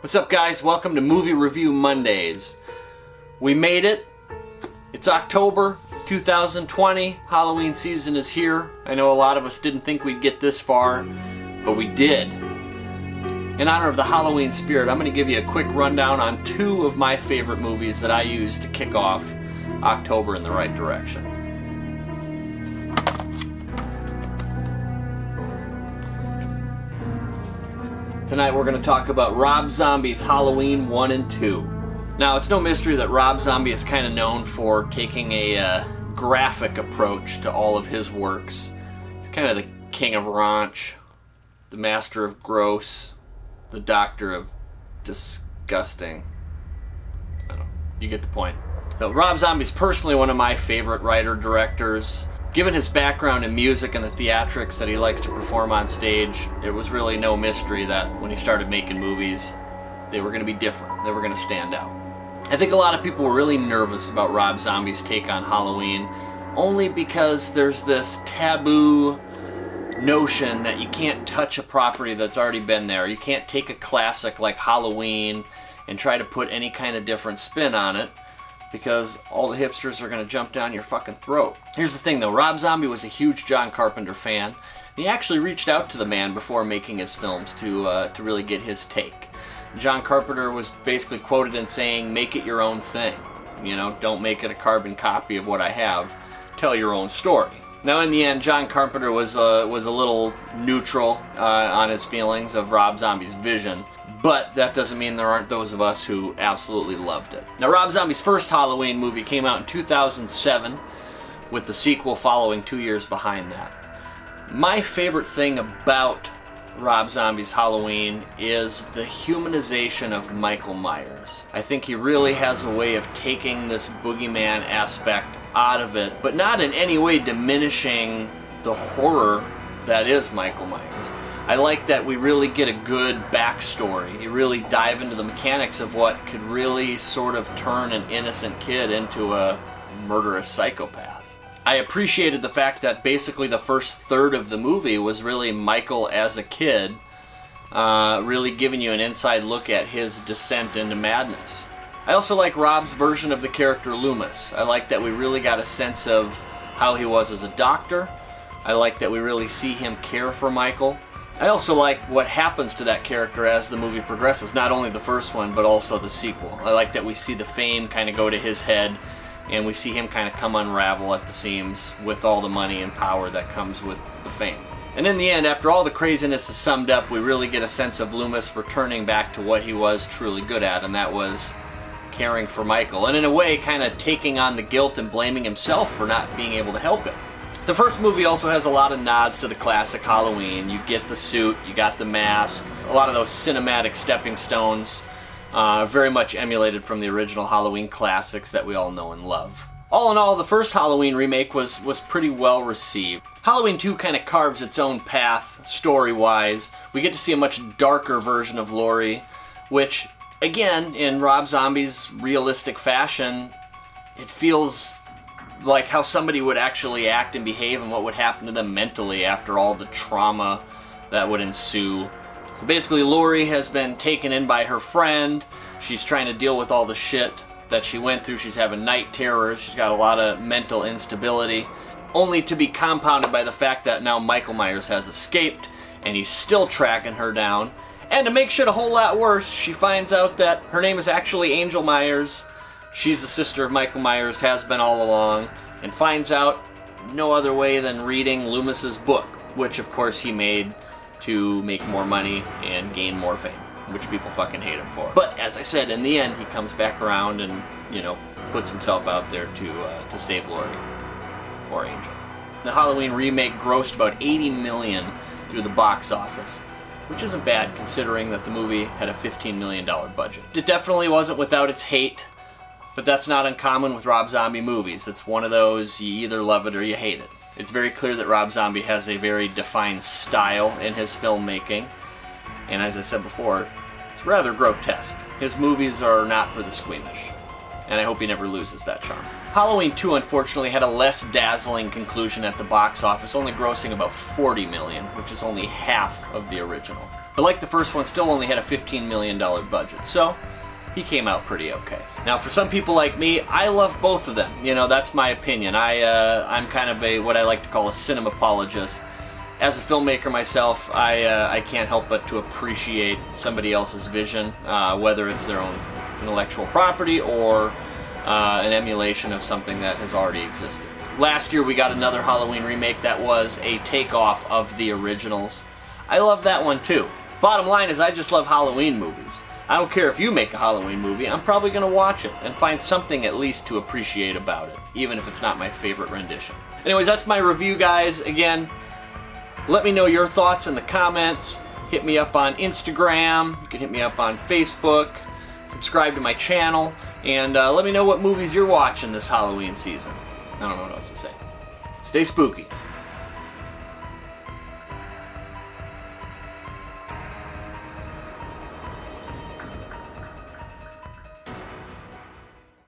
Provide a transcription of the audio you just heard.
What's up, guys? Welcome to Movie Review Mondays. We made it. It's October 2020. Halloween season is here. I know a lot of us didn't think we'd get this far, but we did. In honor of the Halloween spirit, I'm going to give you a quick rundown on two of my favorite movies that I use to kick off October in the right direction. Tonight we're going to talk about Rob Zombie's Halloween 1 and 2. Now, it's no mystery that Rob Zombie is kind of known for taking a graphic approach to all of his works. He's kind of the king of raunch, the master of gross, the doctor of disgusting. I don't know, you get the point. So Rob Zombie's personally one of my favorite writer-directors. Given his background in music and the theatrics that he likes to perform on stage, it was really no mystery that when he started making movies, they were going to be different. They were going to stand out. I think a lot of people were really nervous about Rob Zombie's take on Halloween, only because there's this taboo notion that you can't touch a property that's already been there. You can't take a classic like Halloween and try to put any kind of different spin on it, because all the hipsters are going to jump down your fucking throat. Here's the thing though, Rob Zombie was a huge John Carpenter fan. He actually reached out to the man before making his films to really get his take. John Carpenter was basically quoted in saying, make it your own thing. You know, don't make it a carbon copy of what I have. Tell your own story. Now in the end, John Carpenter was a little neutral on his feelings of Rob Zombie's vision. But that doesn't mean there aren't those of us who absolutely loved it. Now, Rob Zombie's first Halloween movie came out in 2007, with the sequel following 2 years behind that. My favorite thing about Rob Zombie's Halloween is the humanization of Michael Myers. I think he really has a way of taking this boogeyman aspect out of it, but not in any way diminishing the horror that is Michael Myers. I like that we really get a good backstory. You really dive into the mechanics of what could really sort of turn an innocent kid into a murderous psychopath. I appreciated the fact that basically the first third of the movie was really Michael as a kid, really giving you an inside look at his descent into madness. I also like Rob's version of the character Loomis. I like that we really got a sense of how he was as a doctor. I like that we really see him care for Michael. I also like what happens to that character as the movie progresses, not only the first one, but also the sequel. I like that we see the fame kind of go to his head, and we see him kind of come unravel at the seams with all the money and power that comes with the fame. And in the end, after all the craziness is summed up, we really get a sense of Loomis returning back to what he was truly good at, and that was caring for Michael, and in a way kind of taking on the guilt and blaming himself for not being able to help him. The first movie also has a lot of nods to the classic Halloween. You get the suit, you got the mask, a lot of those cinematic stepping stones, very much emulated from the original Halloween classics that we all know and love. All in all, the first Halloween remake was pretty well received. Halloween 2 kind of carves its own path, story-wise. We get to see a much darker version of Laurie, which, again, in Rob Zombie's realistic fashion, it feels like how somebody would actually act and behave and what would happen to them mentally after all the trauma that would ensue. Basically, Laurie has been taken in by her friend. She's trying to deal with all the shit that she went through. She's having night terrors. She's got a lot of mental instability, only to be compounded by the fact that now Michael Myers has escaped and he's still tracking her down. And to make shit a whole lot worse, she finds out that her name is actually Angel Myers. She's the sister of Michael Myers, has been all along, and finds out no other way than reading Loomis's book, which of course he made to make more money and gain more fame, which people fucking hate him for. But as I said, in the end, he comes back around and, you know, puts himself out there to save Laurie, or Angel. The Halloween remake grossed about $80 million through the box office, which isn't bad considering that the movie had a $15 million budget. It definitely wasn't without its hate, but that's not uncommon with Rob Zombie movies. It's one of those, you either love it or you hate it. It's very clear that Rob Zombie has a very defined style in his filmmaking, and as I said before, it's rather grotesque. His movies are not for the squeamish, and I hope he never loses that charm. Halloween 2 unfortunately had a less dazzling conclusion at the box office, only grossing about $40 million, which is only half of the original. But like the first one, still only had a $15 million budget, so he came out pretty okay. Now, for some people like me, I love both of them. You know, that's my opinion. I'm kind of what I like to call a cinemapologist. As a filmmaker myself, I can't help but to appreciate somebody else's vision, whether it's their own intellectual property or an emulation of something that has already existed. Last year we got another Halloween remake that was a takeoff of the originals. I love that one too. Bottom line is I just love Halloween movies. I don't care if you make a Halloween movie, I'm probably going to watch it and find something at least to appreciate about it, even if it's not my favorite rendition. Anyways, that's my review, guys. Again, let me know your thoughts in the comments. Hit me up on Instagram. You can hit me up on Facebook. Subscribe to my channel. And let me know what movies you're watching this Halloween season. I don't know what else to say. Stay spooky.